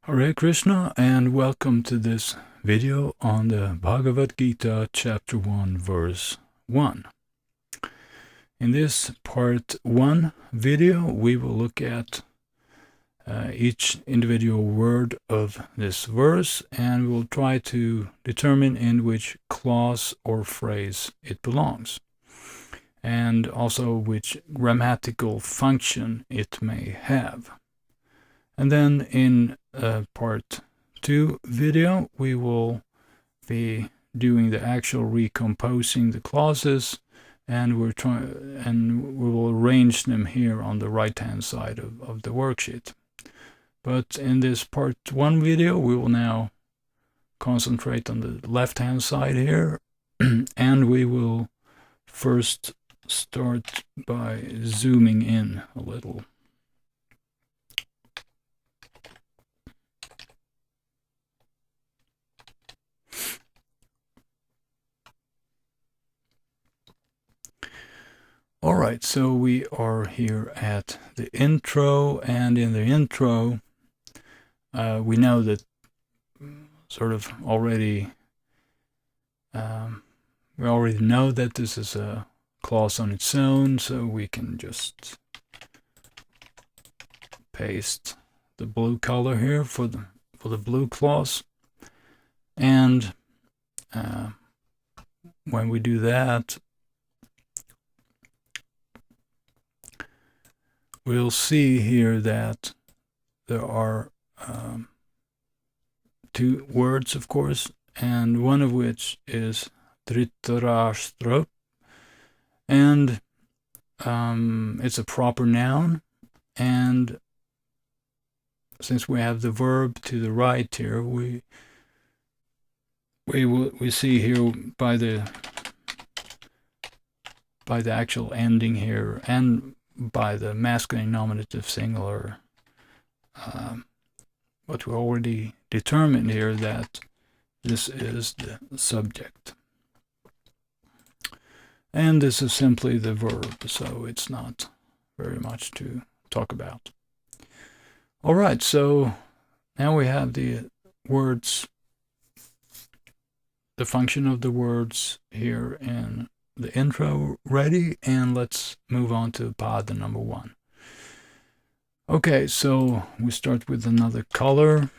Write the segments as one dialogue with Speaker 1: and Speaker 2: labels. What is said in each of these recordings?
Speaker 1: Hare Krishna, and welcome to this video on the Bhagavad-gita chapter 1 verse 1. In this part 1 video we will look at each individual word of this verse, and we'll try to determine in which clause or phrase it belongs, and also which grammatical function it may have. And then in part 2 video we will be doing the actual recomposing the clauses, and we will arrange them here on the right hand side of the worksheet. But in this part 1 video we will now concentrate on the left hand side here, and we will first start by zooming in a little. Alright, so we are here at the intro, and in the intro we know that sort of already we already know that this is a clause on its own, so we can just paste the blue color here for the blue clause, and when we do that we'll see here that there are two words, of course, and one of which is dhritarastrah, and it's a proper noun, and since we have the verb to the right here, we see here by the actual ending here and by the masculine nominative singular, what we already determined here, that this is the subject. And this is simply the verb, so it's not very much to talk about. Alright, so now we have the words, the function of the words here in the intro ready, and let's move on to pada number 1. Okay, so we start with another color.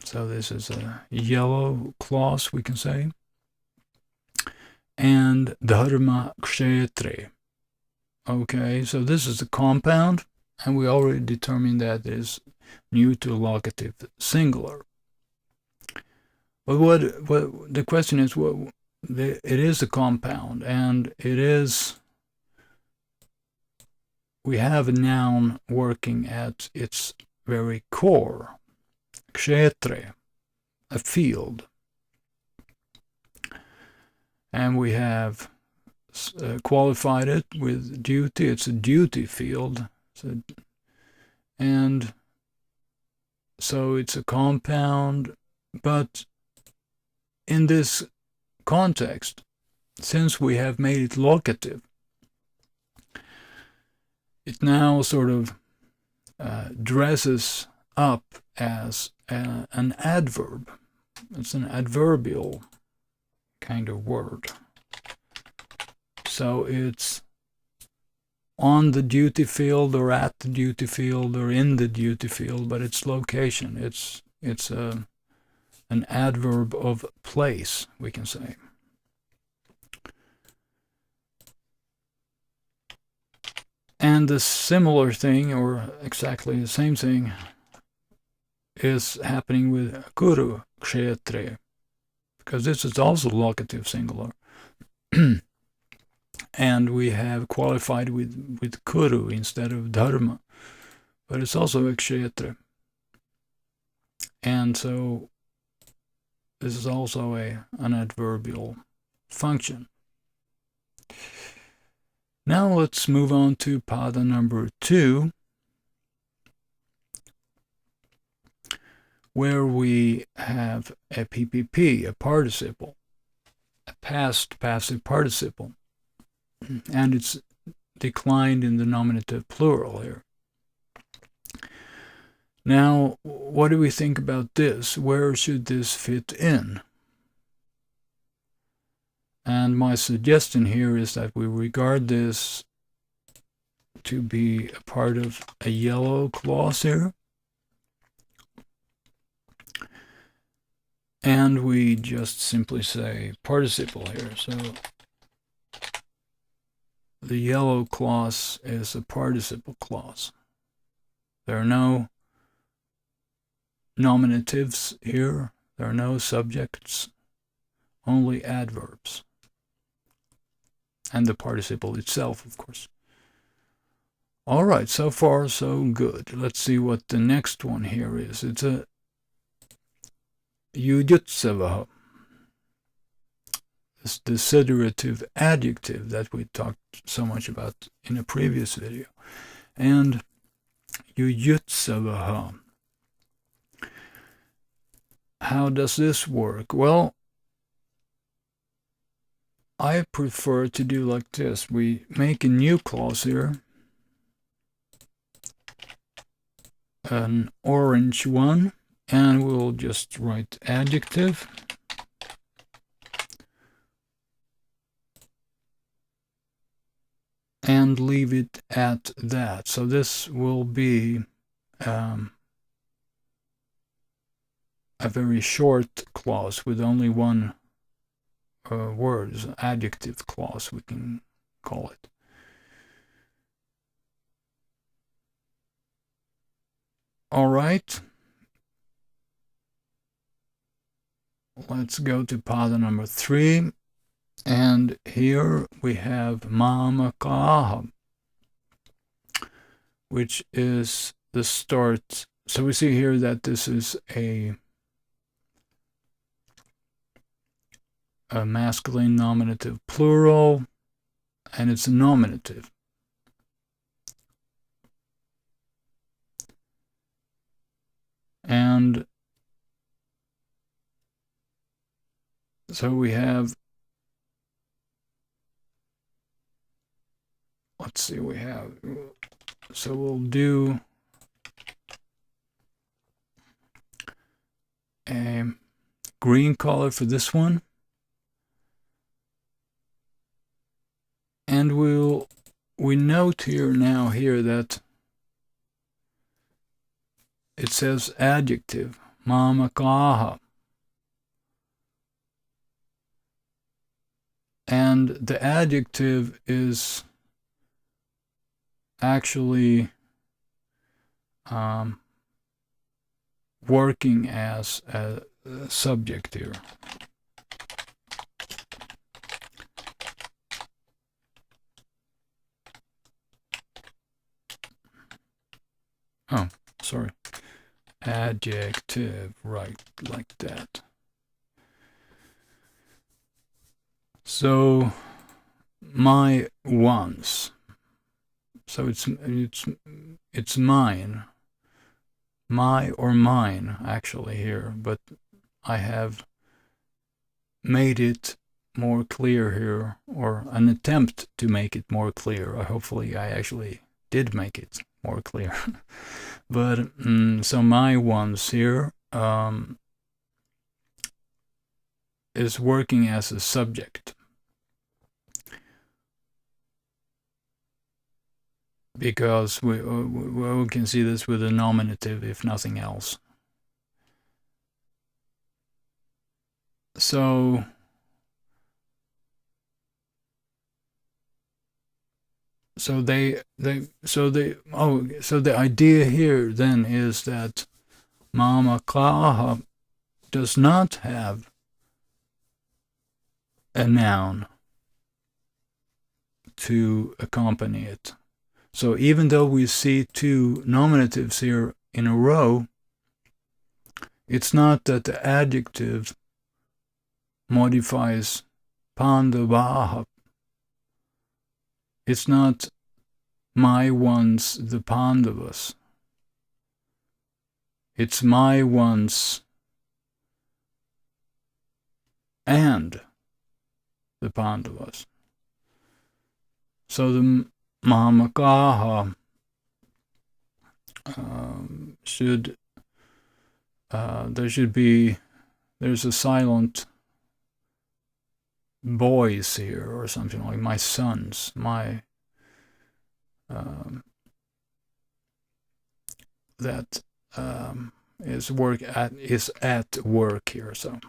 Speaker 1: So this is a yellow clause, we can say. And dharma-ksetre. Okay, so this is a compound, and we already determined that it is neutral-locative singular. But what the question is, it is a compound, and we have a noun working at its very core, kshetre, a field, and we have qualified it with duty. It's a duty field, and so it's a compound. But in this context, since we have made it locative, it now sort of dresses up as an adverb. It's an adverbial kind of word. So it's on the duty field, or at the duty field, or in the duty field, but its location, it's an adverb of place, we can say. And the similar thing, or exactly the same thing, is happening with kuru-ksetre, because this is also locative singular. And we have qualified with kuru instead of dharma, but it's also a ksetre. And so this is also an adverbial function. Now let's move on to pada number 2, where we have a PPP, a participle, a past passive participle, and it's declined in the nominative plural here. Now, what do we think about this? Where should this fit in? And my suggestion here is that we regard this to be a part of a yellow clause here. And we just simply say participle here. So the yellow clause is a participle clause. There are no nominatives here. There are no subjects, only adverbs. And the participle itself, of course. All right, so far so good. Let's see what the next one here is. It's a yuyutsavah. It's the desiderative adjective that we talked so much about in a previous video. And yuyutsavah. How does this work? Well, I prefer to do like this. We make a new clause here, an orange one, and we'll just write adjective. And leave it at that. So this will be a very short clause with only one word, adjective clause, we can call it. All right. Let's go to pada number 3. And here we have mamakah, which is the start. So we see here that this is a masculine nominative plural, and it's a nominative. And so we have, let's see, so we'll do a green color for this one. And we note here that it says adjective, mamakah. And the adjective is actually working as a subject here. Oh, sorry. Adjective, right, like that. So my ones. So it's mine. My or mine actually here, but I have made it more clear here, or an attempt to make it more clear. Hopefully I actually did make it more clear. But so my ones here is working as a subject, because we can see this with a nominative if nothing else. So the idea here then is that mamakah does not have a noun to accompany it. So even though we see two nominatives here in a row, it's not that the adjective modifies pandavah. It's not my ones, the pandavas. It's my ones and the pandavas. So the mamakah should there's a silent boys here or something like my sons, my that is at work here. So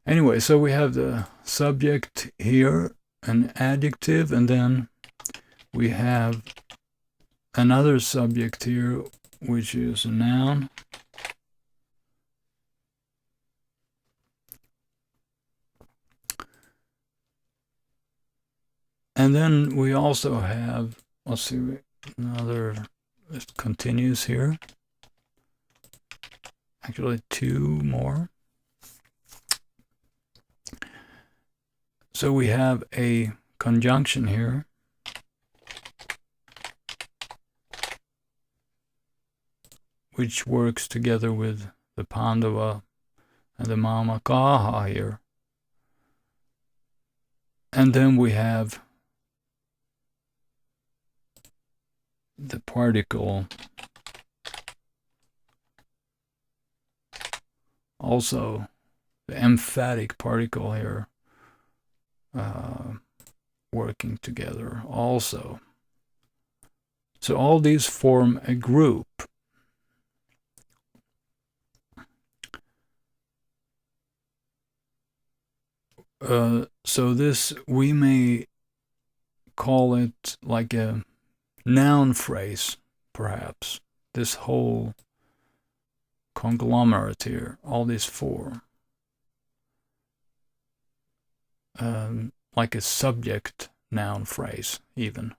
Speaker 1: anyway, so we have the subject here, an adjective, and then we have another subject here, which is a noun. And then we also have, let's see, it continues here. Actually, two more. So we have a conjunction here. Which works together with the pandavah and the mamakah here. And then we have the particle, also the emphatic particle here, working together also. So all these form a group. So this, we may call it like a noun phrase, perhaps. This whole conglomerate here, all these four. Like a subject noun phrase, even.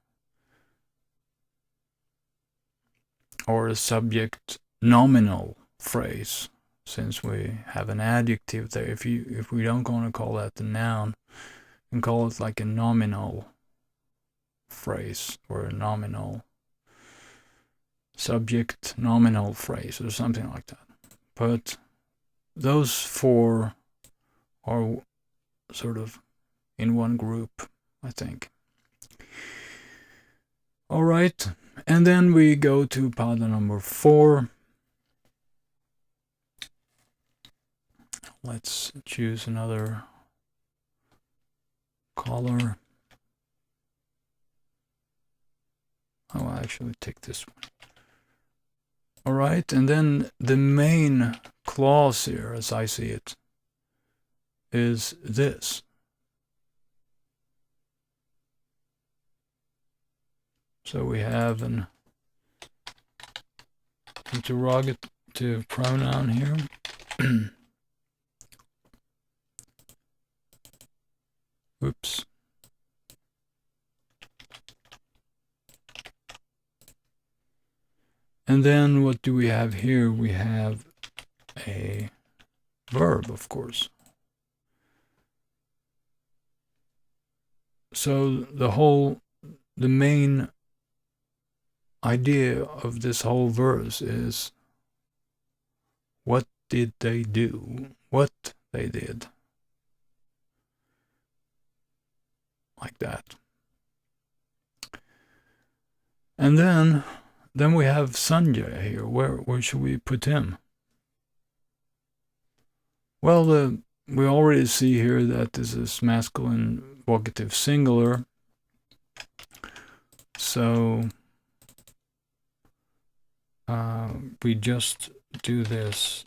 Speaker 1: Or a subject nominal phrase, since we have an adjective there. If we don't want to call that the noun, we can call it like a nominal phrase or a nominal subject nominal phrase or something like that. But those four are sort of in one group, I think. All right, and then we go to pada number 4. Let's choose another color. I'll actually take this one. All right, and then the main clause here, as I see it, is this. So we have an interrogative pronoun here. Oops. And then what do we have here? We have a verb, of course. So the main idea of this whole verse is what did they do? What they did. Like that. And then we have Sanjaya here. Where should we put him? Well, we already see here that this is masculine vocative singular. So we just do this,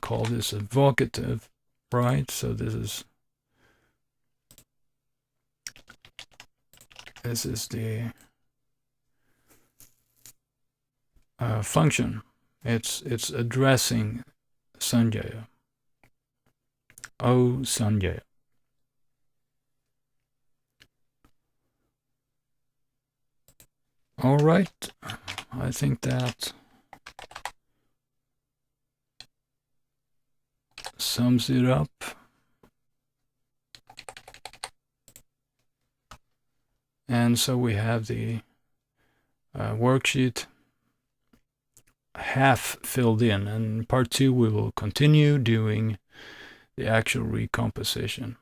Speaker 1: call this a vocative, right? So this is the function. It's addressing sanjaya. Oh, sanjaya. All right, I think that sums it up. And so we have the worksheet half filled in, and part 2 we will continue doing the actual recomposition.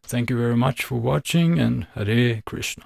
Speaker 1: Thank you very much for watching, and Hare Krishna.